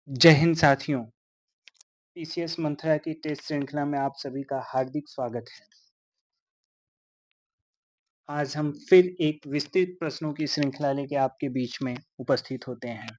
जय हिंद साथियों, टीसीएस मंथरा की टेस्ट श्रृंखला में आप सभी का हार्दिक स्वागत है। आज हम फिर एक विस्तृत प्रश्नों की श्रृंखला लेके आपके बीच में उपस्थित होते हैं।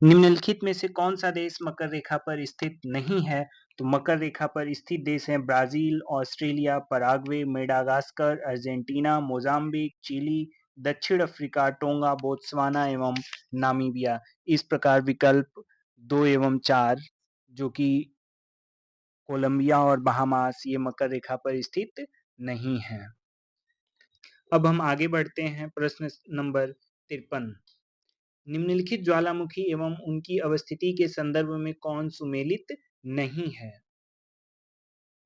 निम्नलिखित में से कौन सा देश मकर रेखा पर स्थित नहीं है? तो मकर रेखा पर स्थित देश हैं Brazil, Australia, Paraguay, Madagascar, Argentina, Mozambique, Chile, दक्षिण अफ्रीका, टोंगा, बोत्सवाना एवं नामीबिया। इस प्रकार विकल्प 2 एवं 4 जो कि कोलंबिया और बहामास ये मकर रेखा पर स्थित नहीं है। अब हम आगे बढ़ते हैं। प्रश्न नंबर 53। निम्नलिखित ज्वालामुखी एवं उनकी अवस्थिति के संदर्भ में कौन सुमेलित नहीं है?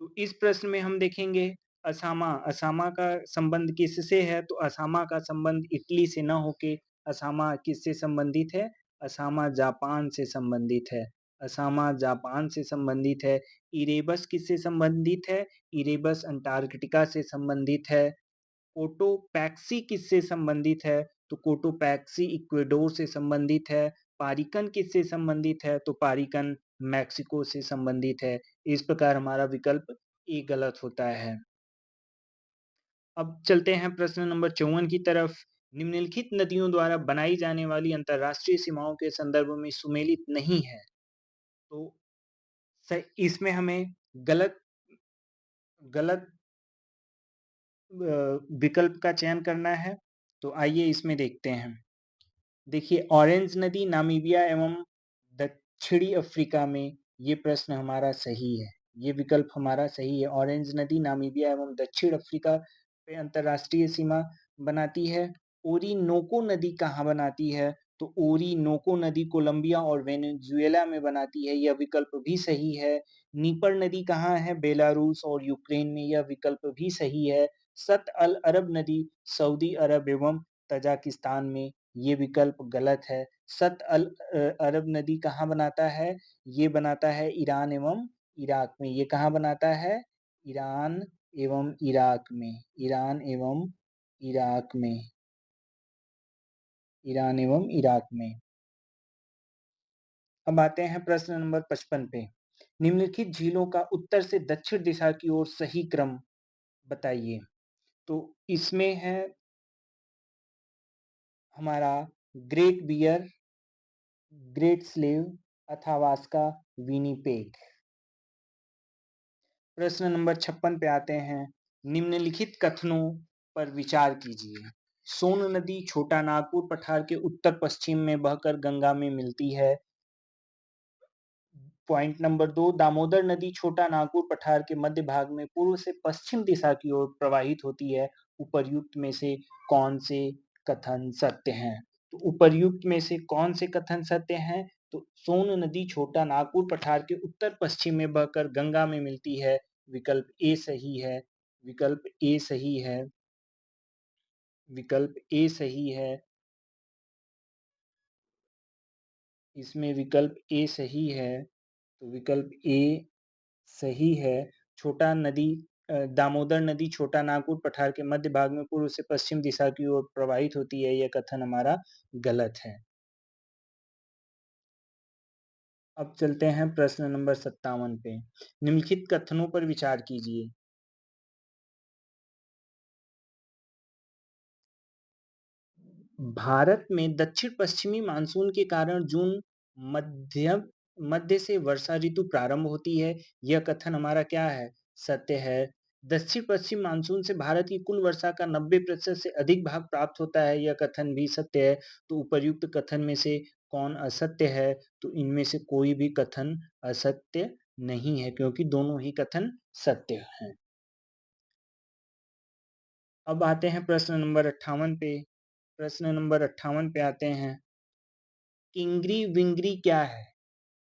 तो इस प्रश्न में हम देखेंगे असामा। असामा का संबंध किससे है? तो असामा का संबंध इटली से न होके असामा किससे संबंधित है? असामा जापान से संबंधित है। असामा जापान से संबंधित है। इरेबस किससे संबंधित है? इरेबस अंटार्कटिका से संबंधित है। कोटोपैक्सी किससे संबंधित है? तो कोटोपैक्सी इक्वेडोर से संबंधित है। पारिकन किससे संबंधित है? तो पारिकन मैक्सिको से संबंधित है। इस प्रकार हमारा विकल्प ए गलत होता है। अब चलते हैं प्रश्न नंबर 54 की तरफ। निम्नलिखित नदियों द्वारा बनाई जाने वाली अंतरराष्ट्रीय सीमाओं के संदर्भ में सुमेलित नहीं है। तो इसमें हमें गलत विकल्प का चयन करना है। तो आइए इसमें देखते हैं। देखिए, ऑरेंज नदी नामीबिया एवं दक्षिणी अफ्रीका में ये प्रश्न हमारा सही है। ये विकल्प हमारा सही है। ऑरेंज नदी नामीबिया एवं दक्षिण अफ्रीका पे अंतरराष्ट्रीय सीमा बनाती है। ओरिनोको नदी कहाँ बनाती है? तो ओरिनोको नदी कोलंबिया और वेनेजुएला में बनाती है। यह विकल्प भी सही है। नीपर नदी कहाँ है? बेलारूस और यूक्रेन में। यह विकल्प भी सही है। सत अल अरब नदी सऊदी अरब एवं तजाकिस्तान में। ये विकल्प गलत है। सत अल अरब नदी कहाँ बनाता है? ये बनाता है ईरान एवं इराक में। ये कहाँ बनाता है? ईरान एवं इराक में। ईरान एवं इराक में। ईरान एवं इराक में। अब आते हैं प्रश्न नंबर 55 पे। निम्नलिखित झीलों का उत्तर से दक्षिण दिशा की ओर सही क्रम बताइए। तो इसमें है हमारा Great Bear, Great Slave, Athabasca, Winnipeg. प्रश्न नंबर 56 पे आते हैं। निम्नलिखित कथनों पर विचार कीजिए। सोन नदी छोटा नागपुर पठार के उत्तर पश्चिम में बहकर गंगा में मिलती है। पॉइंट नंबर 2, दामोदर नदी छोटा नागपुर पठार के मध्य भाग में पूर्व से पश्चिम दिशा की ओर प्रवाहित होती है। उपर्युक्त में से कौन से कथन सत्य हैं? तो उपर्युक्त में से कौन से कथन सत्य हैं? तो सोन नदी छोटा नागपुर पठार के उत्तर पश्चिम में बहकर गंगा में मिलती है। विकल्प ए सही है। विकल्प ए सही है। विकल्प ए सही है। इसमें विकल्प ए सही है। तो विकल्प ए सही है। छोटा नदी दामोदर नदी छोटा नागपुर पठार के मध्य भाग में पूर्व से पश्चिम दिशा की ओर प्रवाहित होती है। यह कथन हमारा गलत है। अब चलते हैं प्रश्न नंबर 57 पे। निम्नलिखित कथनों पर विचार कीजिए। भारत में दक्षिण पश्चिमी मानसून के कारण जून मध्य मध्य से वर्षा ऋतु प्रारंभ होती है। यह कथन हमारा क्या है? सत्य है। दक्षिण पश्चिम मानसून से भारत की कुल वर्षा का 90% से अधिक भाग प्राप्त होता है। यह कथन भी सत्य है। तो उपर्युक्त कथन में से कौन असत्य है? तो इनमें से कोई भी कथन असत्य नहीं है, क्योंकि दोनों ही कथन सत्य हैं। अब आते हैं प्रश्न नंबर 58 पे। प्रश्न नंबर 58 पे आते हैं। किंगरी विंगरी क्या है?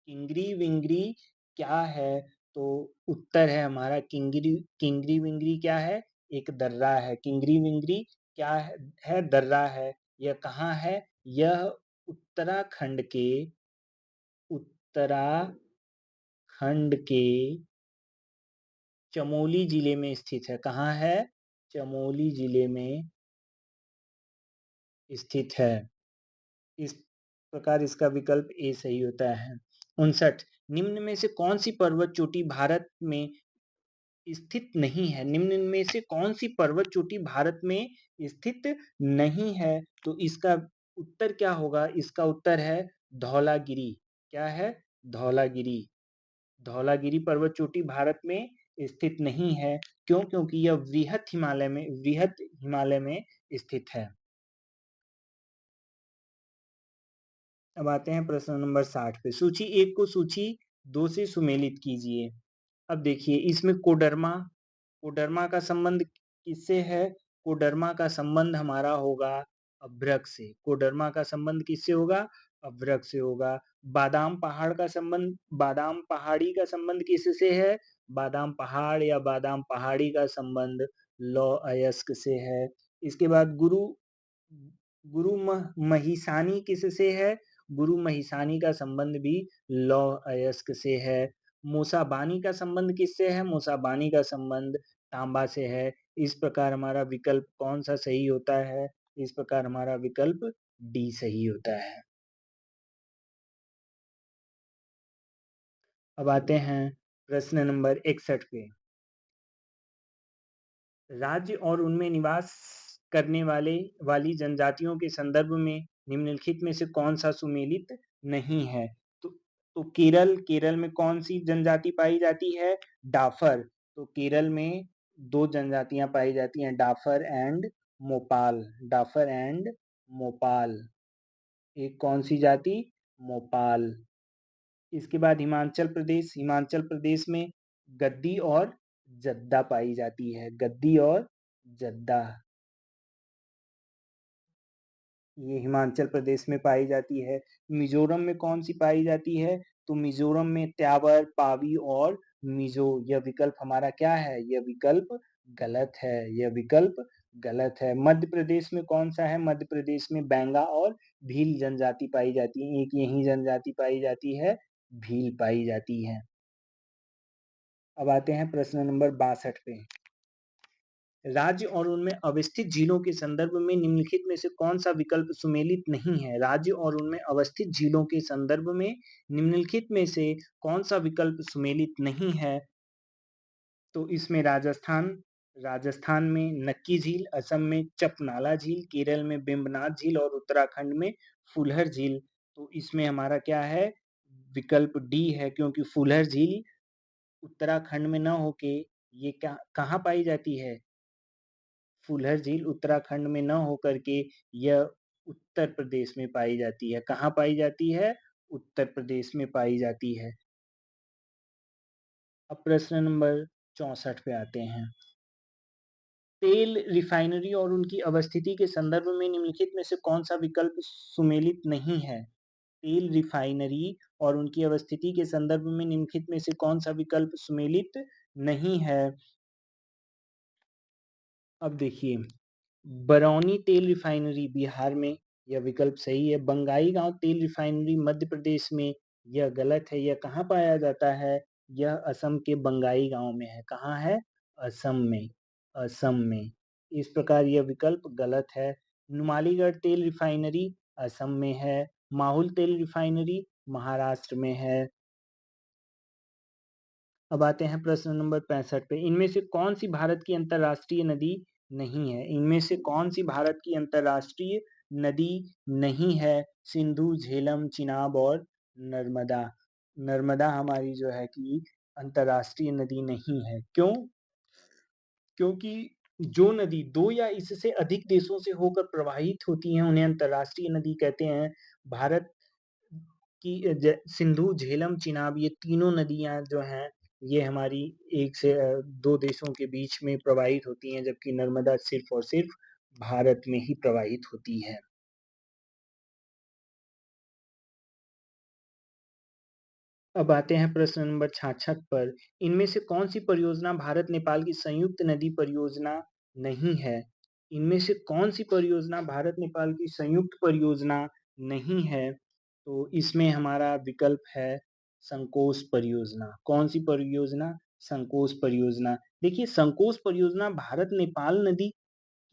किंगरी विंगरी क्या है? तो उत्तर है हमारा किंगरी किंगरी विंगरी क्या है? एक दर्रा है। किंगरी विंगरी क्या है? दर्रा है। यह कहाँ है? यह उत्तराखंड के उत्तराखंड के चमोली जिले में स्थित है। कहाँ है? चमोली जिले में स्थित है। इस प्रकार इसका विकल्प ए सही होता है। 59 निम्न में से कौन-सी पर्वत चोटी भारत में स्थित नहीं है? निम्न में से कौन-सी पर्वत चोटी भारत में स्थित नहीं है? तो इसका उत्तर क्या होगा? इसका उत्तर है धौलागिरी। क्या है? धौलागिरी। धौलागिरी पर्वत चोटी भारत में स्थित नहीं है। क्यों? क्योंकि यह वृहत हिमालय में स्थित है। अब आते हैं प्रश्न नंबर 60 पे। सूची 1 को सूची 2 से सुमेलित कीजिए। अब देखिए इसमें कोडरमा कोडरमा का संबंध किससे है? कोडरमा का संबंध हमारा होगा अभ्रक से। कोडरमा का संबंध किससे होगा? अभ्रक से होगा। बादाम पहाड़ी का संबंध किससे है? बादाम पहाड़ या बादाम पहाड़ी का संबंध लौह अयस्क से है। इसके बाद गुरु महिसानी किससे है? गुरु महिसानी का संबंध भी लौह अयस्क से है। मूसाबानी का संबंध किससे है? मूसाबानी का संबंध तांबा से है। इस प्रकार हमारा विकल्प कौन सा सही होता है? इस प्रकार हमारा विकल्प डी सही होता है। अब आते हैं प्रश्न नंबर 61 पे। राज्य और उनमें निवास करने वाली जनजातियों के संदर्भ में निम्नलिखित में से कौन सा सुमेलित नहीं है? तो केरल में कौन सी जनजाति पाई जाती है? डाफर। तो केरल में दो जनजातियां पाई जाती हैं, डाफर एंड मोपाल। डाफर एंड मोपाल। एक कौन सी जाति? मोपाल। इसके बाद हिमाचल प्रदेश में गद्दी और जद्दा पाई जाती है। गद्दी और जद्दा ये हिमाचल प्रदेश में पाई जाती है। मिजोरम में कौन सी पाई जाती है? तो मिजोरम में त्यावर, पावी और मिजो। यह विकल्प हमारा क्या है? यह विकल्प गलत है। यह विकल्प गलत है। मध्य प्रदेश में कौन सा है? मध्य प्रदेश में बैंगा और भील जनजाति पाई जाती है। एक यही जनजाति पाई जाती है, भील पाई जाती है। अब आते हैं प्रश्न नंबर 62 पे। राज्य और उनमें अवस्थित झीलों के संदर्भ में निम्नलिखित में से कौन सा विकल्प सुमेलित नहीं है? राज्य और उनमें अवस्थित झीलों के संदर्भ में निम्नलिखित में से कौन सा विकल्प सुमेलित नहीं है? तो इसमें राजस्थान में नक्की झील, असम में चपनाला झील, केरल में बिम्बनाथ झील और उत्तराखंड में फुलहर झील। तो इसमें हमारा क्या है? विकल्प डी है, क्योंकि फुलहर झील उत्तराखंड में न होके ये क्या कहाँ पाई जाती है? फुलहर झील उत्तराखंड में न होकर के यह उत्तर प्रदेश में पाई जाती है। कहाँ पाई जाती है? उत्तर प्रदेश में पाई जाती है। अब प्रश्न नंबर 64 पे आते हैं। तेल रिफाइनरी और उनकी अवस्थिति के संदर्भ में निम्नलिखित में से कौन सा विकल्प सुमेलित नहीं है? तेल रिफाइनरी और उनकी अवस्थिति के संदर्भ में निम्नलिखित में से कौन सा विकल्प सुमेलित नहीं है? अब देखिए, बरौनी तेल रिफाइनरी बिहार में, यह विकल्प सही है। बंगाई गांव तेल रिफाइनरी मध्य प्रदेश में, यह गलत है। यह कहाँ पाया जाता है? यह असम के बंगाई गांव में है। कहाँ है? असम में। असम में। इस प्रकार यह विकल्प गलत है। नुमालीगढ़ तेल रिफाइनरी असम में है। माहुल तेल रिफाइनरी महाराष्ट्र में है। अब आते हैं प्रश्न नंबर 65 पे। इनमें से कौन सी भारत की अंतर्राष्ट्रीय नदी नहीं है? इनमें से कौन सी भारत की अंतर्राष्ट्रीय नदी नहीं है? सिंधु, झेलम, चिनाब और नर्मदा। नर्मदा हमारी जो है कि अंतर्राष्ट्रीय नदी नहीं है। क्यों? क्योंकि जो नदी दो या इससे अधिक देशों से होकर प्रवाहित होती हैं उन्हें अंतर्राष्ट्रीय नदी कहते हैं। भारत की सिंधु, झेलम, चिनाब ये तीनों नदियां जो हैं ये हमारी एक से दो देशों के बीच में प्रवाहित होती हैं, जबकि नर्मदा सिर्फ और सिर्फ भारत में ही प्रवाहित होती है। अब आते हैं प्रश्न नंबर 66 पर। इनमें से कौन सी परियोजना भारत नेपाल की संयुक्त नदी परियोजना नहीं है? इनमें से कौन सी परियोजना भारत नेपाल की संयुक्त परियोजना नहीं है? तो इसमें हमारा विकल्प है संकोश परियोजना। कौन सी परियोजना? संकोश परियोजना। देखिए, संकोश परियोजना भारत नेपाल नदी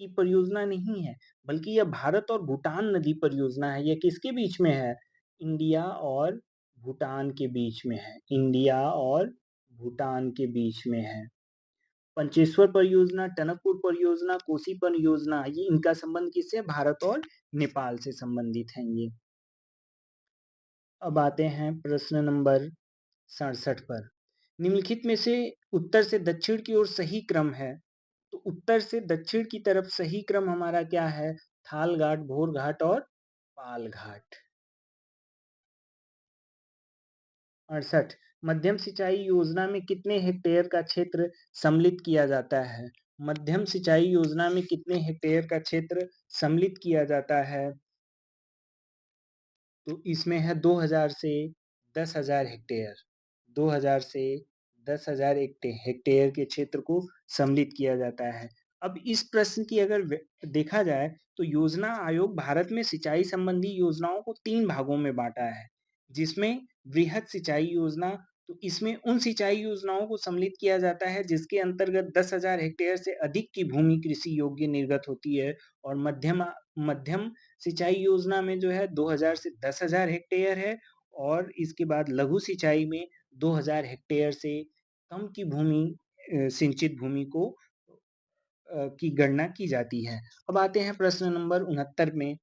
की परियोजना नहीं है, बल्कि यह भारत और भूटान नदी परियोजना है। यह किसके बीच में है? इंडिया और भूटान के बीच में है, इंडिया और भूटान के बीच में है। पंचेश्वर परियोजना, टनकपुर परियोजना, कोसी परियोजना, ये इनका संबंध किससे? भारत और नेपाल से संबंधित हैं ये। अब आते हैं प्रश्न नंबर 67 पर। निम्नलिखित में से उत्तर से दक्षिण की ओर सही क्रम है, तो उत्तर से दक्षिण की तरफ सही क्रम हमारा क्या है? थाल घाट, भोर घाट और पाल घाट। 68 मध्यम सिंचाई योजना में कितने हेक्टेयर का क्षेत्र सम्मिलित किया जाता है? मध्यम सिंचाई योजना में कितने हेक्टेयर का क्षेत्र सम्मिलित किया जाता है? तो इसमें है 2000 से 10,000 हेक्टेयर। 2000 से 10,000 हेक्टेयर के क्षेत्र को सम्मिलित किया जाता है। अब इस प्रश्न की अगर देखा जाए तो योजना आयोग भारत में सिंचाई संबंधी योजनाओं को 3 भागों में बांटा है, जिसमें वृहद सिंचाई योजना, तो इसमें उन सिंचाई योजनाओं को सम्मिलित किया जाता है जिसके अंतर्गत 10,000 हेक्टेयर से अधिक की भूमि कृषि योग्य निर्गत होती है। और मध्यम मध्यम सिंचाई योजना में जो है 2000 से 10,000 हेक्टेयर है, और इसके बाद लघु सिंचाई में 2000 हेक्टेयर से कम की भूमि सिंचित भूमि को की गणना की जाती है। अब आते हैं प्रश्न नंबर 69 में।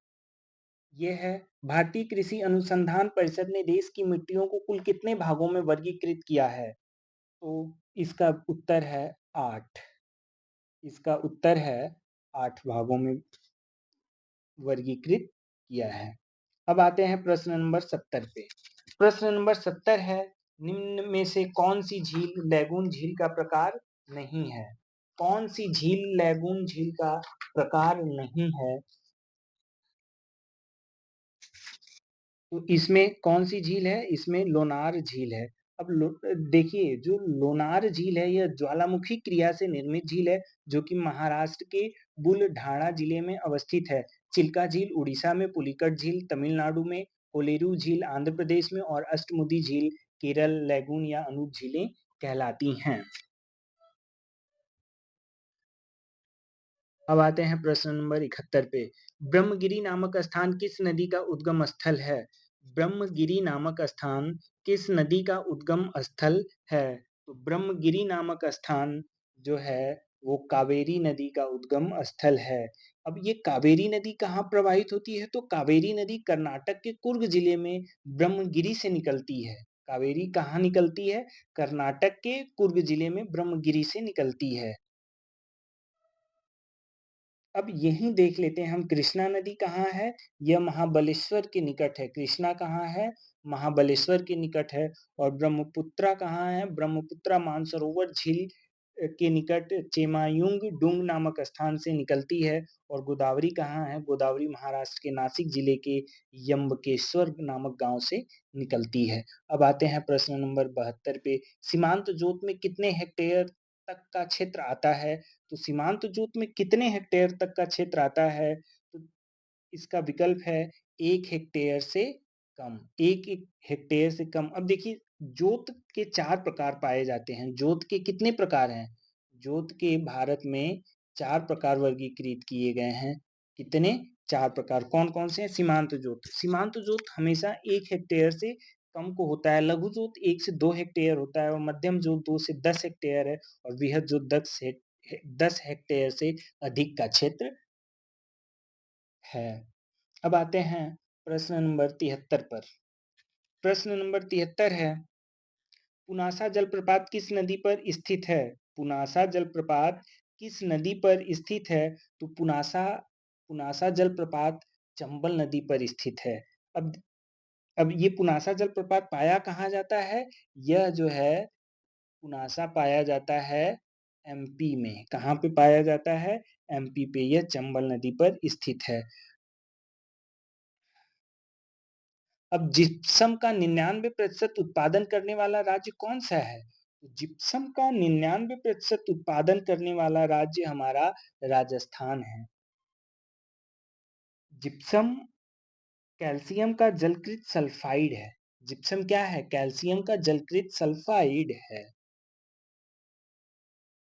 ये है, भारतीय कृषि अनुसंधान परिषद ने देश की मिट्टियों को कुल कितने भागों में वर्गीकृत किया है? तो इसका उत्तर है 8। इसका उत्तर है 8 भागों में वर्गीकृत किया है। अब आते हैं प्रश्न नंबर 70 पे। प्रश्न नंबर 70 है, निम्न में से कौन सी झील लैगून झील का प्रकार नहीं है? कौन सी झील लैगून झील का प्रकार नहीं है? तो इसमें कौन सी झील है? इसमें लोनार झील है। अब देखिए, जो लोनार झील है यह ज्वालामुखी क्रिया से निर्मित झील है, जो कि महाराष्ट्र के बुलढाणा जिले में अवस्थित है। चिल्का झील उड़ीसा में, पुलिकट झील तमिलनाडु में, कोलेरू झील आंध्र प्रदेश में और अष्टमुदी झील केरल लैगून या अनूप झीलें कहलाती हैं। अब आते हैं प्रश्न नंबर 71 पे। ब्रह्मगिरी नामक स्थान किस नदी का उद्गम स्थल है? ब्रह्मगिरी नामक स्थान किस नदी का उद्गम स्थल है? तो ब्रह्मगिरी नामक स्थान जो है वो कावेरी नदी का उद्गम स्थल है। अब ये कावेरी नदी कहाँ प्रवाहित होती है? तो कावेरी नदी कर्नाटक के कुर्ग जिले में ब्रह्मगिरी से निकलती है। कावेरी कहाँ निकलती है? कर्नाटक के कुर्ग जिले में ब्रह्मगिरी से निकलती है। अब यही देख लेते हैं हम, कृष्णा नदी कहाँ है? यह महाबलेश्वर के निकट है। कृष्णा कहाँ है? महाबलेश्वर के निकट है। और ब्रह्मपुत्रा कहाँ है? ब्रह्मपुत्रा मानसरोवर झील के निकट चेमायुंग डुंग नामक स्थान से निकलती है। और गोदावरी कहाँ है? गोदावरी महाराष्ट्र के नासिक जिले के यम्बकेश्वर नामक गांव से निकलती है। अब आते हैं प्रश्न नंबर 72 पे। सीमांत जोत में कितने हेक्टेयर तक का क्षेत्र आता है? तो सीमांत जोत में कितने हेक्टेयर तक का क्षेत्र आता है? तो इसका विकल्प है 1 हेक्टेयर से कम। 1 हेक्टेयर से कम। अब देखिए, जोत के 4 प्रकार पाए जाते हैं। जोत के कितने प्रकार हैं? जोत के भारत में 4 प्रकार वर्गीकृत किए गए हैं। कितने? 4 प्रकार। कौन-कौन से हैं? सीमांत जोत। सीमांत जोत हमेशा 1 हेक्टेयर से कम को होता है। लघु जोत 1 से 2 हेक्टेयर होता है और मध्यम जोत 2 से 10 हेक्टेयर है और वृहद जोत 10 हेक्टेयर से अधिक का क्षेत्र है। अब आते हैं प्रश्न नंबर 73 पर। प्रश्न नंबर 73 है, पुनासा जलप्रपात किस नदी पर स्थित है? पुनासा जलप्रपात किस नदी पर स्थित है? तो पुनासा पुनासा जलप्रपात चंबल नदी पर स्थित है। अब अब ये पुनासा जलप्रपात पाया कहाँ जाता है? यह जो है पुनासा पाया जाता है एमपी में। कहाँ पे पाया जाता है? एमपी पे। यह चंबल नदी पर स्थित है। अब जिप्सम का 99% उत्पादन करने वाला राज्य कौन सा है? जिप्सम का 99% उत्पादन करने वाला राज्य हमारा राजस्थान है। जिप्सम कैल्शियम का जलकृत सल्फाइड है। जिप्सम क्या है? कैल्शियम का जलकृत सल्फाइड है।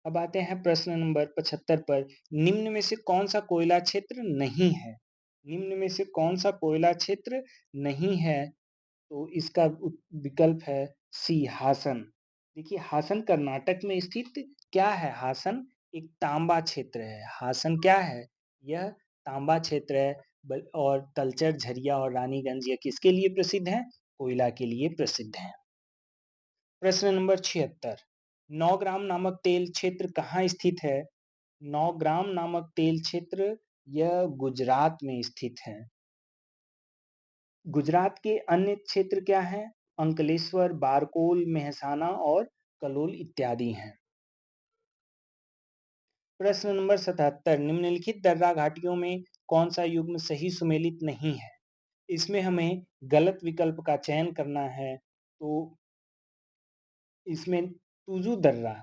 अब आते हैं प्रश्न नंबर 75 पर। निम्न में से कौन सा कोयला क्षेत्र नहीं है? निम्न में से कौन सा कोयला क्षेत्र नहीं है? तो इसका विकल्प है सी हासन। देखिए हासन कर्नाटक में स्थित क्या है? हासन एक तांबा क्षेत्र है। हासन क्या है? यह तांबा क्षेत्र है। और तलचर, झरिया और रानीगंज यह किसके लिए प्रसिद्ध है? कोयला के लिए प्रसिद्ध है। प्रश्न नंबर 76, नौग्राम नामक तेल क्षेत्र कहाँ स्थित है? नौग्राम नामक तेल क्षेत्र यह गुजरात में स्थित है। गुजरात के अन्य क्षेत्र क्या हैं? अंकलेश्वर, बारकोल, मेहसाना और कलोल इत्यादि हैं। प्रश्न नंबर 77, निम्नलिखित दर्रा घाटियों में कौन सा युग्म सही सुमेलित नहीं है? इसमें हमें गलत विकल्प का चयन करना है। तो इसमें तुजु दर्रा।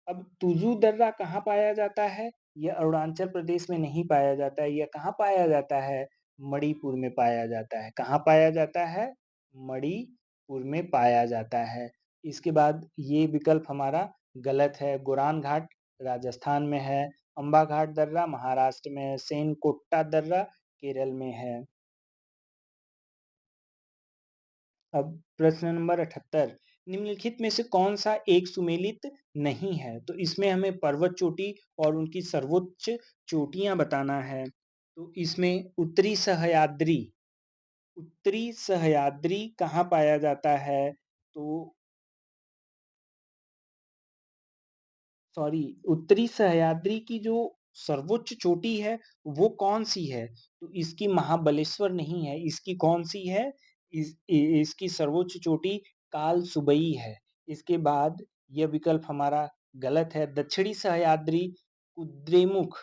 अब तुजु दर्रा कहाँ पाया जाता है? यह अरुणाचल प्रदेश में नहीं पाया जाता है। यह कहाँ पाया जाता है? मणिपुर में पाया जाता है। कहाँ पाया जाता है? मणिपुर में पाया जाता है। इसके बाद ये विकल्प हमारा गलत है। गोरान घाट राजस्थान में है। अंबा घाट दर्रा महाराष्ट्र में है। सेनकोट्टा दर्रा केरल में है। अब प्रश्न नंबर 78, निम्नलिखित में से कौन सा एक सुमेलित नहीं है? तो इसमें हमें पर्वत चोटी और उनकी सर्वोच्च चोटियां बताना है। तो इसमें उत्तरी सह्याद्री कहाँ पाया जाता है? तो सॉरी, उत्तरी सह्याद्री की जो सर्वोच्च चोटी है वो कौन सी है? तो इसकी महाबलेश्वर नहीं है। इसकी कौन सी है? इसकी सर्वोच्च चोटी काल सुबई है। इसके बाद यह विकल्प हमारा गलत है। दक्षिणी सह्याद्री कुद्रेमुख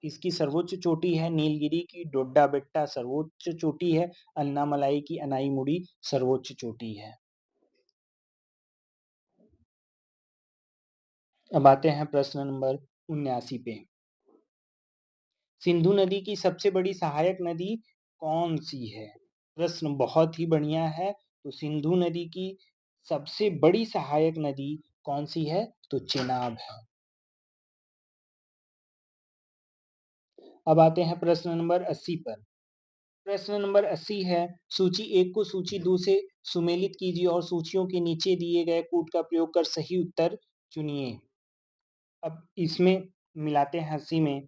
इसकी सर्वोच्च चोटी है। नीलगिरी की डोड्डा बेट्टा सर्वोच्च चोटी है। अन्नामलाई की अनाईमुड़ी सर्वोच्च चोटी है। अब आते हैं प्रश्न नंबर 79 पे। सिंधु नदी की सबसे बड़ी सहायक नदी कौन सी है? प्रश्न बहुत ही बढ़िया है। तो सिंधु नदी की सबसे बड़ी सहायक नदी कौन सी है? तो चेनाब है। अब आते हैं प्रश्न नंबर 80 पर। प्रश्न नंबर 80 है, सूची 1 को सूची 2 से सुमेलित कीजिए और सूचियों के नीचे दिए गए कूट का प्रयोग कर सही उत्तर चुनिए। अब इसमें मिलाते हैं 80 में।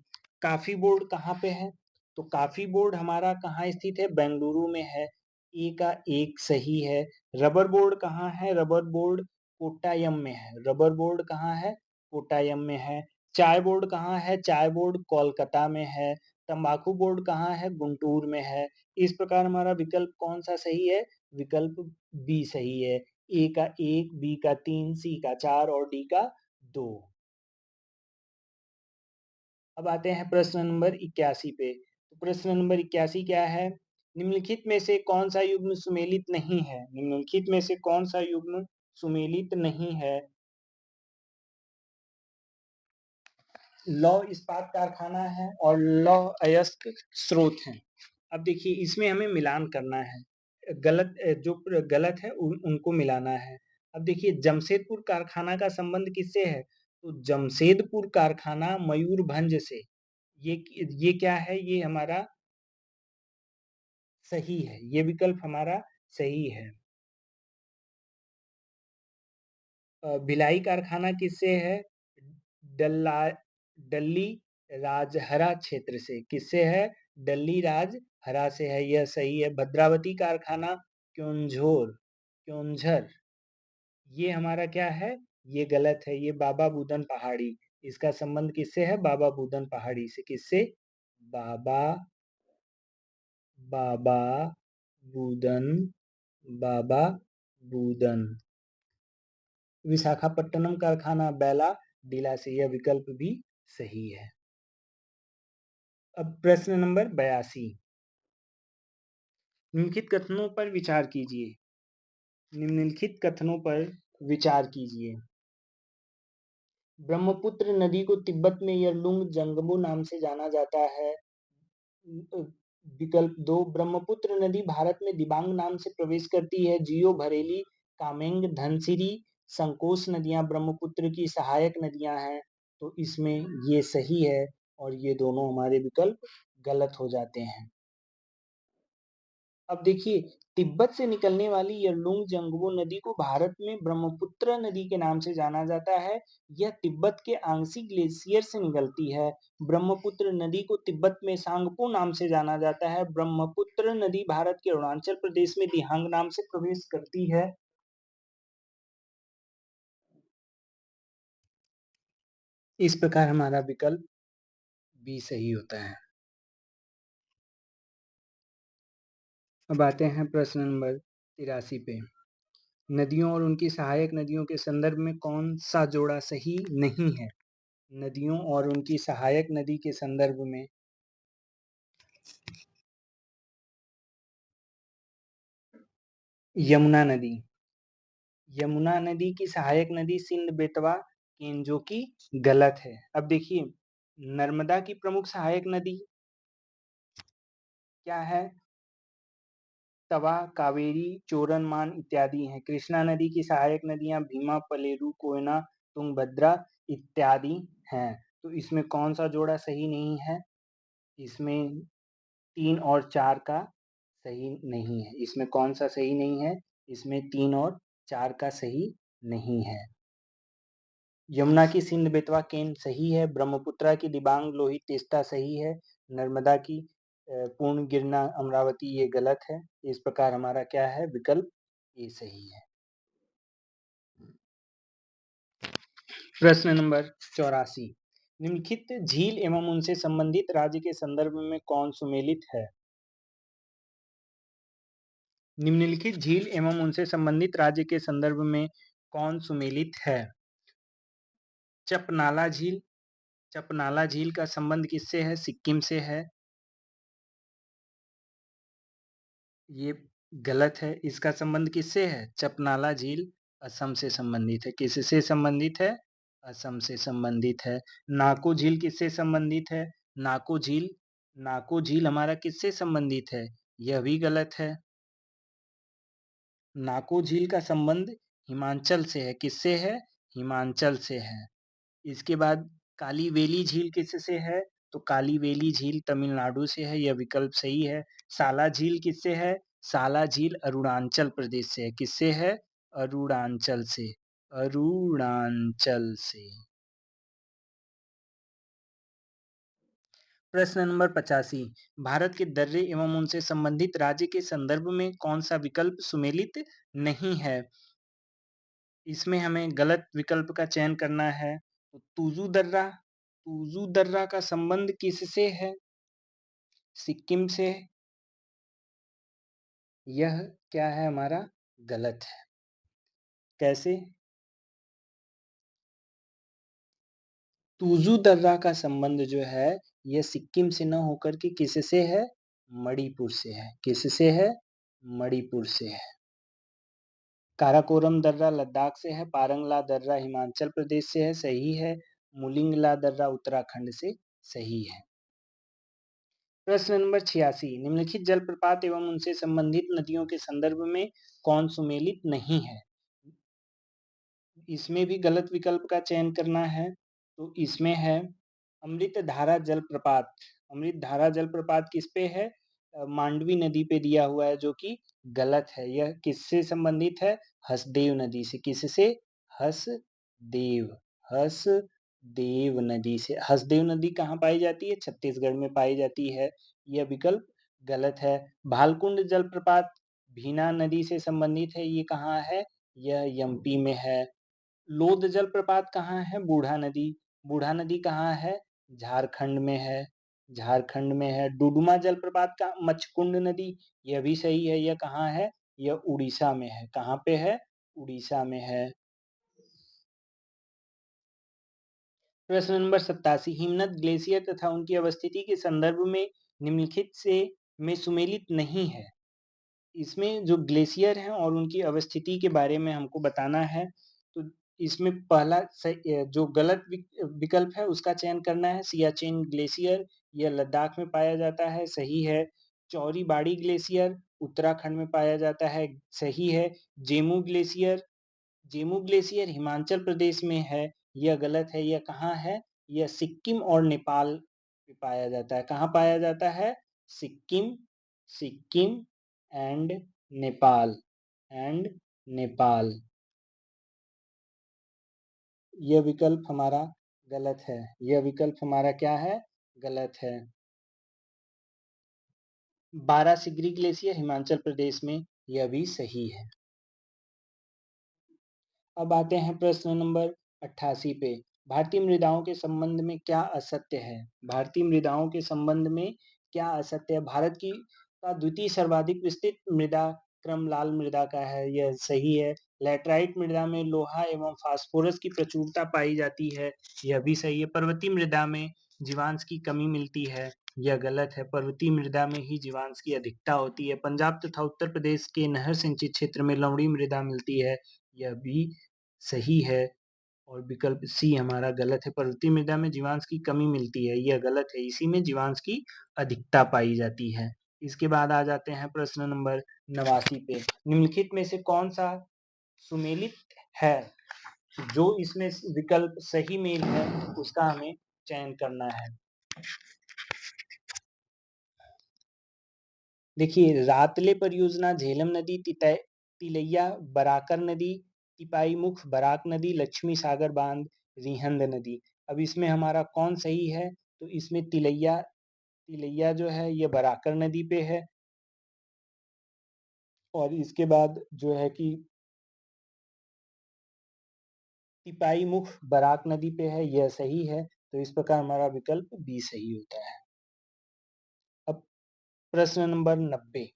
काफी बोर्ड कहाँ पे है? तो काफी बोर्ड हमारा कहाँ स्थित है? बेंगलुरु में है। ए का एक सही है। रबर बोर्ड कहाँ है? रबर बोर्ड कोट्टायम में है। रबर बोर्ड कहाँ है? कोट्टायम में है। चाय बोर्ड कहाँ है? चाय बोर्ड कोलकाता में है। तंबाकू बोर्ड कहाँ है? गुंटूर में है। इस प्रकार हमारा विकल्प कौन सा सही है? विकल्प बी सही है। ए का 1, बी का 3, सी का 4 और डी का 2। अब आते हैं प्रश्न नंबर 81 पे। तो प्रश्न नंबर 81 क्या है? निम्नलिखित में से कौन सा युग्म सुमेलित नहीं है? निम्नलिखित में से कौन सा युग्म सुमेलित नहीं है? लौह इस्पात कारखाना है और लौह अयस्क स्रोत हैं। अब देखिए इसमें हमें मिलान करना है। जो गलत है उनको मिलाना है। अब देखिए जमशेदपुर कारखाना का संबंध किससे है? तो जमशेदपुर कारखाना मयूरभंज से। ये क्या है? ये हमारा सही है। ये विकल्प हमारा सही है। भिलाई कारखाना किससे है? डल्ला डल्ली राजहरा क्षेत्र से। किससे है? डल्ली राजहरा से है। यह सही है। भद्रावती कारखाना क्योंझर ये हमारा क्या है? ये गलत है। ये बाबा बुदन पहाड़ी। इसका संबंध किससे है? बाबा बुदन पहाड़ी से। किससे? बाबा बाबा बुदन बाबा बुदन। विशाखापट्टनम कारखाना बैला डीला से। यह विकल्प भी सही है। अब प्रश्न नंबर 82, निम्नलिखित कथनों पर विचार कीजिए। निम्नलिखित कथनों पर विचार कीजिए। ब्रह्मपुत्र नदी को तिब्बत में यरलुंग जंगबो नाम से जाना जाता है। विकल्प 2, ब्रह्मपुत्र नदी भारत में दिबांग नाम से प्रवेश करती है। जियो, भरेली, कामेंग, धनसिरी, संकोश नदियां ब्रह्मपुत्र की सहायक नदियां हैं। तो इसमें ये सही है और ये दोनों हमारे विकल्प गलत हो जाते हैं। अब देखिए, तिब्बत से निकलने वाली यरलुंग जंगबो नदी को भारत में ब्रह्मपुत्र नदी के नाम से जाना जाता है। यह तिब्बत के आंगसी ग्लेशियर से निकलती है। ब्रह्मपुत्र नदी को तिब्बत में सांगपो नाम से जाना जाता है। ब्रह्मपुत्र नदी भारत के अरुणाचल प्रदेश में दिहांग नाम से प्रवेश करती है। इस प्रकार हमारा विकल्प बी सही होता है। अब आते हैं प्रश्न नंबर 83 पे। नदियों और उनकी सहायक नदियों के संदर्भ में कौन सा जोड़ा सही नहीं है? नदियों और उनकी सहायक नदी के संदर्भ में यमुना नदी। यमुना नदी की सहायक नदी सिंध बेतवा केन, जो कि गलत है। अब देखिए, नर्मदा की प्रमुख सहायक नदी क्या है? तवा, कावेरी, चोरन मान इत्यादि हैं। कृष्णा नदी की सहायक नदियां भीमा, पलेरू, कोयना, तुंगभद्रा इत्यादि हैं। तो इसमें कौन सा जोड़ा सही नहीं है? इसमें 3 और 4 का सही नहीं है। इसमें कौन सा सही नहीं है? इसमें 3 और 4 का सही नहीं है। यमुना की सिंध बेतवा केन सही है। ब्रह्मपुत्रा की दिबांग लोहित तेस्ता सही है। नर्मदा की पूर्ण गिरना अमरावती ये गलत है। इस प्रकार हमारा क्या है? विकल्प ए सही है। प्रश्न नंबर 84। निम्नलिखित झील एवं उनसे संबंधित राज्य के संदर्भ में कौन सुमेलित है? निम्नलिखित झील एवं उनसे संबंधित राज्य के संदर्भ में कौन सुमेलित है? चपनाला झील। चपनाला झील का संबंध किससे है? सिक्किम से है। ये गलत है। इसका संबंध किससे है? चपनाला झील असम से संबंधित है। किससे संबंधित है? असम से संबंधित है। नाको झील किससे संबंधित है? नाको झील, नाको झील हमारा किससे संबंधित है? यह भी गलत है। नाको झील का संबंध हिमाचल से है। किससे है? हिमाचल से है। इसके बाद कालीवेली झील किससे है? तो कालीवेली झील तमिलनाडु से है। यह विकल्प सही है। साला झील किससे है? साला झील अरुणाचल प्रदेश से है। किससे है? अरुणाचल से। अरुणाचल से। प्रश्न नंबर 85। भारत के दर्रे एवं उनसे संबंधित राज्य के संदर्भ में कौन सा विकल्प सुमेलित नहीं है? इसमें हमें गलत विकल्प का चयन करना है। तो तुजू दर्रा, तुजू दर्रा का संबंध किससे है? सिक्किम से। यह क्या है हमारा? गलत है। कैसे? तुजू दर्रा का संबंध जो है यह सिक्किम से न होकर के किससे है? मणिपुर से है। किससे है? मणिपुर से है। काराकोरम दर्रा लद्दाख से है। पारंगला दर्रा हिमाचल प्रदेश से है। सही है। मुलिंगला दर्रा उत्तराखंड से सही है। प्रश्न नंबर 86। निम्नलिखित जलप्रपात एवं उनसे संबंधित नदियों के संदर्भ में कौन सुमेलित नहीं है? इसमें भी गलत विकल्प का चयन करना है। तो इसमें है अमृतधारा जलप्रपात। अमृतधारा जलप्रपात किस पे है? मांडवी नदी पे दिया हुआ है, जो कि गलत है। यह किससे संबंधित है? हसदेव नदी से। किससे? हसदेव, हसदेव नदी से। हसदेव नदी कहाँ पाई जाती है? छत्तीसगढ़ में पाई जाती है। यह विकल्प गलत है। भालकुंड जलप्रपात भीना नदी से संबंधित है। ये कहाँ है? यह एमपी में है। लोध जलप्रपात कहाँ है? बूढ़ा नदी। बूढ़ा नदी कहाँ है? झारखंड में है। झारखंड में है। डुडुमा जलप्रपात का मचकुंड नदी, यह भी सही है। यह कहाँ है? यह उड़ीसा में है। कहाँ पे है? उड़ीसा में है। प्रश्न नंबर 87। हिमनद ग्लेशियर तथा उनकी अवस्थिति के संदर्भ में निम्नलिखित से में सुमेलित नहीं है। इसमें जो ग्लेशियर हैं और उनकी अवस्थिति के बारे में हमको बताना है। तो इसमें पहला जो गलत विकल्प है उसका चयन करना है। सियाचिन ग्लेशियर, यह लद्दाख में पाया जाता है। सही है। चौरी बाड़ी ग्लेशियर उत्तराखंड में पाया जाता है। सही है। जेमू ग्लेशियर, जेमू ग्लेशियर हिमाचल प्रदेश में है। यह गलत है। यह कहाँ है? यह सिक्किम और नेपाल में पाया जाता है। कहाँ पाया जाता है? Sikkim, Sikkim and Nepal, and Nepal. यह विकल्प हमारा गलत है। यह विकल्प हमारा क्या है? गलत है। बारासिगरी ग्लेशियर हिमाचल प्रदेश में, यह भी सही है। अब आते हैं प्रश्न नंबर 88 पे। भारतीय मृदाओं के संबंध में क्या असत्य है? भारतीय मृदाओं के संबंध में क्या असत्य है? भारत की का द्वितीय सर्वाधिक विस्तृत मृदा क्रम लाल मृदा का है, यह सही है। लैटराइट मृदा में लोहा एवं फास्फोरस की प्रचुरता पाई जाती है, यह भी सही है। पर्वतीय मृदा में जीवांश की कमी मिलती है, यह गलत है। पर्वतीय मृदा में ही जीवांश की अधिकता होती है। पंजाब तथा उत्तर प्रदेश के नहर सिंचित क्षेत्र में लवणीय मृदा मिलती है, यह भी सही है। और विकल्प सी हमारा गलत है। पर्वतीय मृदा में जीवांश की कमी मिलती है, यह गलत है। इसी में जीवांश की अधिकता पाई जाती है। इसके बाद आ जाते हैं प्रश्न नंबर 89 पे। निम्नलिखित में से कौन सा सुमेलित है? जो इसमें विकल्प सही मेल है उसका हमें चयन करना है। देखिए, रातले परियोजना, झेलम नदी, तिलैया बराकर नदी, तिपाई मुख बराक नदी, लक्ष्मी सागर बांध, रिहंद नदी। अब इसमें हमारा कौन सही है? तो इसमें तिलैया जो है ये बराकर नदी पे है, और इसके बाद जो है कि तिपाई मुख बराक नदी पे है, यह सही है। तो इस प्रकार हमारा विकल्प बी सही होता है। अब प्रश्न नंबर 90।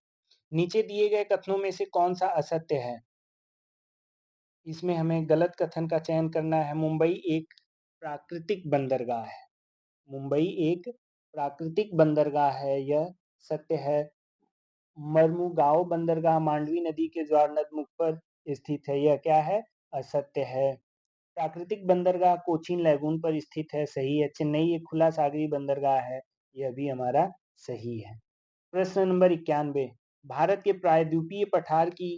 नीचे दिए गए कथनों में से कौन सा असत्य है? इसमें हमें गलत कथन का चयन करना है। मुंबई एक प्राकृतिक बंदरगाह है। मुंबई एक प्राकृतिक बंदरगाह है, यह सत्य है। मर्मुगांव बंदरगाह मांडवी नदी के ज्वारनद पर स्थित है, यह क्या है? असत्य है। प्राकृतिक बंदरगाह कोचीन लैगून पर स्थित है, सही है। चेन्नई एक खुला सागरीय बंदरगाह है, यह भी हमारा सही है। प्रश्न नंबर 91। भारत के प्रायद्वीपीय पठार की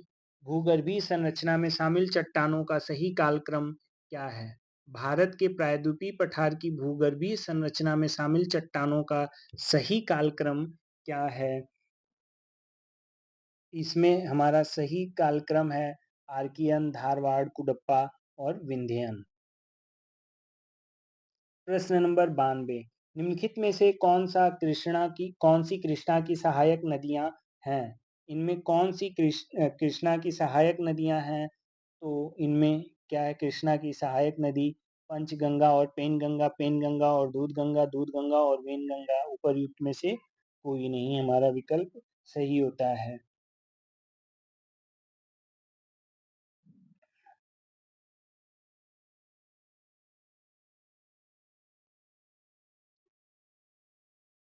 भूगर्भीय संरचना में शामिल चट्टानों का सही कालक्रम क्या है? भारत के प्रायद्वीपीय पठार की भूगर्भीय संरचना में शामिल चट्टानों का सही कालक्रम क्या है? इसमें हमारा सही कालक्रम है आर्कियन, धारवाड़, कुडप्पा और विंध्यन। प्रश्न नंबर 92। निम्नलिखित में से कौन सी कृष्णा की सहायक नदियां हैं? इनमें कौन सी कृष्णा की सहायक नदियां हैं? तो इनमें क्या है? कृष्णा की सहायक नदी पंचगंगा और पेनगंगा, पेनगंगा और दूधगंगा, दूधगंगा और वेनगंगा। उपर्युक्त में से कोई नहीं हमारा विकल्प सही होता है।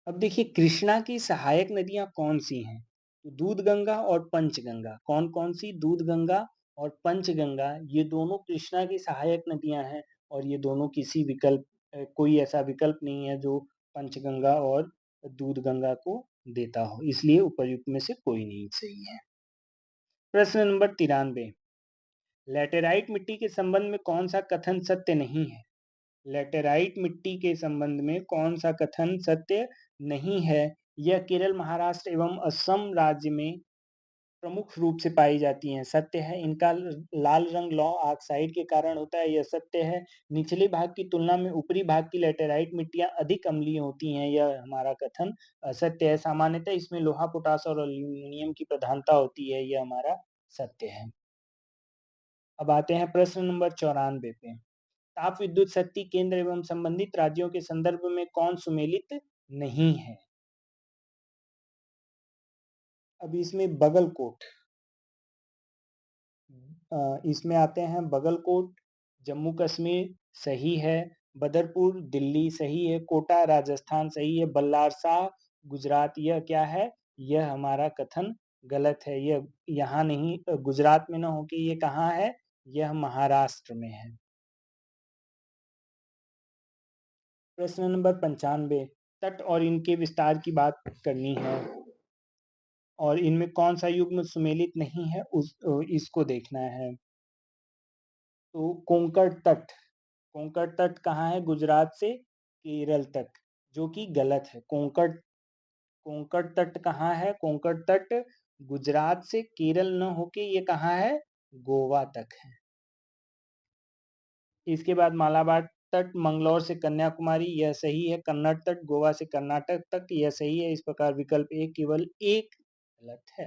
अब देखिए, कृष्णा की सहायक नदियां कौन सी हैं? तो दूधगंगा और पंचगंगा। कौन कौन सी? दूधगंगा और पंचगंगा, ये दोनों कृष्णा की सहायक नदियां हैं। और ये दोनों किसी विकल्प कोई ऐसा विकल्प नहीं है जो पंचगंगा और दूधगंगा को देता हो, इसलिए उपर्युक्त में से कोई नहीं सही है। प्रश्न नंबर 93। लैटेराइट मिट्टी के संबंध में कौन सा कथन सत्य नहीं है? लैटेराइट मिट्टी के संबंध में कौन सा कथन सत्य नहीं है? यह केरल, महाराष्ट्र एवं असम राज्य में प्रमुख रूप से पाई जाती हैं, सत्य है। इनका लाल रंग लौ ऑक्साइड के कारण होता है, यह सत्य है। निचले भाग की तुलना में ऊपरी भाग की लैटेराइट मिट्टियां अधिक अम्लीय होती हैं, यह हमारा कथन असत्य है। सामान्यतः इसमें लोहा, पोटास और एल्यूमिनियम की प्रधानता होती है, यह हमारा सत्य है। अब आते हैं प्रश्न नंबर 94 पे। ताप विद्युत शक्ति केंद्र एवं संबंधित राज्यों के संदर्भ में कौन सुमेलित नहीं है? अब इसमें बगलकोट, इसमें आते हैं बगलकोट जम्मू कश्मीर सही है। बदरपुर दिल्ली सही है। कोटा राजस्थान सही है। बल्लार शाह गुजरात, यह क्या है? यह हमारा कथन गलत है। यह यहाँ नहीं, गुजरात में न होके ये कहाँ है? यह महाराष्ट्र में है। प्रश्न नंबर 95। तट और इनके विस्तार की बात करनी है, और इनमें कौन सा युग्म सुमेलित नहीं है इसको देखना है। तो कोंकण तट कहाँ है? गुजरात से केरल तक, जो कि गलत है। कोंकण तट कहाँ है? कोंकण तट गुजरात से केरल न होके ये कहाँ है? गोवा तक है। इसके बाद मालाबार तट मंगलौर से कन्याकुमारी, यह सही है। कन्नड़ तट गोवा से कर्नाटक तक, यह सही है। इस प्रकार विकल्प ए केवल एक गलत है।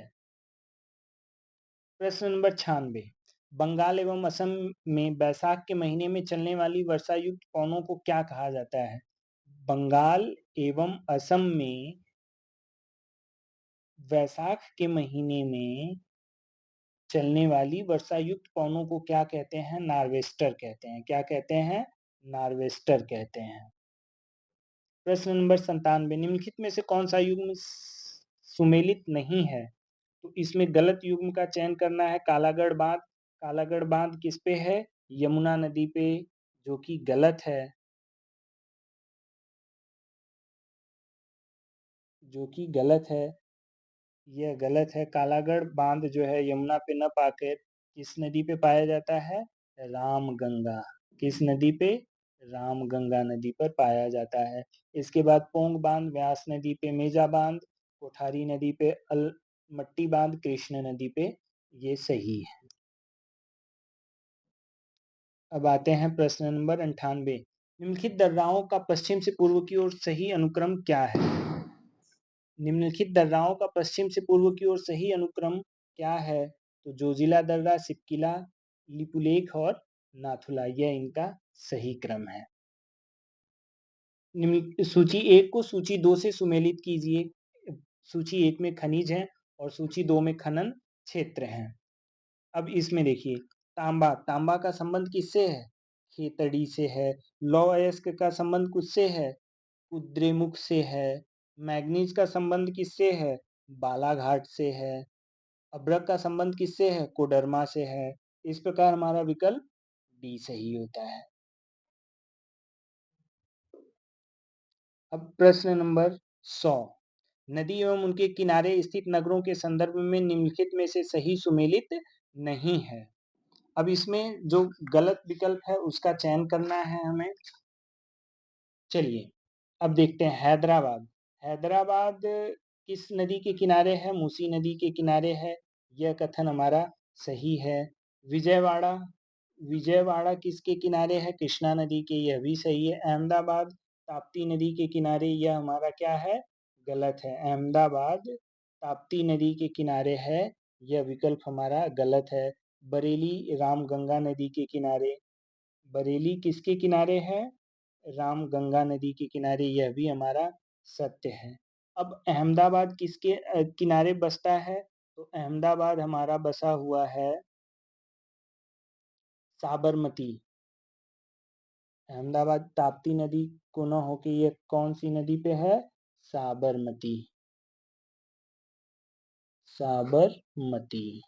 प्रश्न नंबर 96, बंगाल एवं असम में बैसाख के महीने में चलने वाली वर्षा युक्त पवनों को क्या कहा जाता है? बंगाल एवं असम में वैसाख के महीने में चलने वाली वर्षा युक्त पवनों को क्या कहते हैं? नार्वेस्टर कहते हैं। क्या कहते हैं? नार्वेस्टर कहते हैं। प्रश्न नंबर 97, निम्नलिखित में से कौन सा युग्म सुमेलित नहीं है? तो इसमें गलत युग्म का चयन करना है। कालागढ़ बांध, कालागढ़ बांध किस पे है? यमुना नदी पे, जो कि गलत है, जो कि गलत है। यह गलत है। कालागढ़ बांध जो है यमुना पे न पाकर किस नदी पे पाया जाता है? रामगंगा। किस नदी पे? रामगंगा नदी पर पाया जाता है। इसके बाद पोंग बांध व्यास नदी पे, मेजा बांध कोठारी नदी पे, अलमट्टी बांध कृष्ण नदी पे, ये सही है। अब आते हैं प्रश्न नंबर 98, निम्नलिखित दर्राओं का पश्चिम से पूर्व की ओर सही अनुक्रम क्या है? निम्नलिखित दर्राओं का पश्चिम से पूर्व की ओर सही अनुक्रम क्या है? तो जोजिला दर्रा, सिपकिला, लिपुलेख और नाथुला, यह इनका सही क्रम है। सूची 1 को सूची 2 से सुमेलित कीजिए। सूची 1 में खनिज है और सूची 2 में खनन क्षेत्र हैं। अब इसमें देखिए, तांबा, तांबा का संबंध किससे है? खेतड़ी से है। लौह अयस्क का संबंध किससे है? कुद्रेमुख से है। मैग्नीज का संबंध किससे है? बालाघाट से है। अभ्रक का संबंध किससे है? कोडरमा से है। इस प्रकार हमारा विकल्प डी सही होता है। अब प्रश्न नंबर 100, नदी एवं उनके किनारे स्थित नगरों के संदर्भ में निम्नलिखित में से सही सुमेलित नहीं है। अब इसमें जो गलत विकल्प है उसका चयन करना है हमें। चलिए अब देखते हैं। हैदराबाद, हैदराबाद किस नदी के किनारे है? मूसी नदी के किनारे है। यह कथन हमारा सही है। विजयवाड़ा, विजयवाड़ा किसके किनारे है? कृष्णा नदी के, यह भी सही है। अहमदाबाद ताप्ती नदी के किनारे, यह हमारा क्या है? गलत है। अहमदाबाद ताप्ती नदी के किनारे है, यह विकल्प हमारा गलत है। बरेली रामगंगा नदी के किनारे, बरेली किसके किनारे है? रामगंगा नदी के किनारे, यह भी हमारा सत्य है। अब अहमदाबाद किसके किनारे बसता है? तो अहमदाबाद हमारा बसा हुआ है साबरमती। अहमदाबाद ताप्ती नदी को न होके ये कौन सी नदी पे है? साबरमती, साबरमती।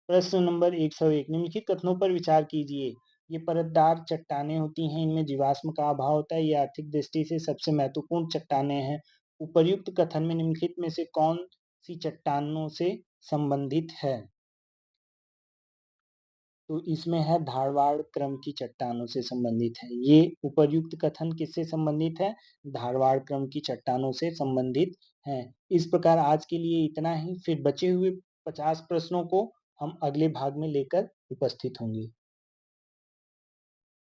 प्रश्न नंबर 101, निम्नलिखित कथनों पर विचार कीजिए। ये परतदार चट्टानें होती हैं, इनमें जीवाश्म का अभाव होता है, ये आर्थिक दृष्टि से सबसे महत्वपूर्ण चट्टानें हैं। उपर्युक्त कथन में निम्नलिखित में से कौन सी चट्टानों से संबंधित है? तो इसमें है धारवाड़ क्रम की चट्टानों से संबंधित है। ये उपर्युक्त कथन किससे संबंधित है? धारवाड़ क्रम की चट्टानों से संबंधित है। इस प्रकार आज के लिए इतना ही। फिर बचे हुए 50 प्रश्नों को हम अगले भाग में लेकर उपस्थित होंगे।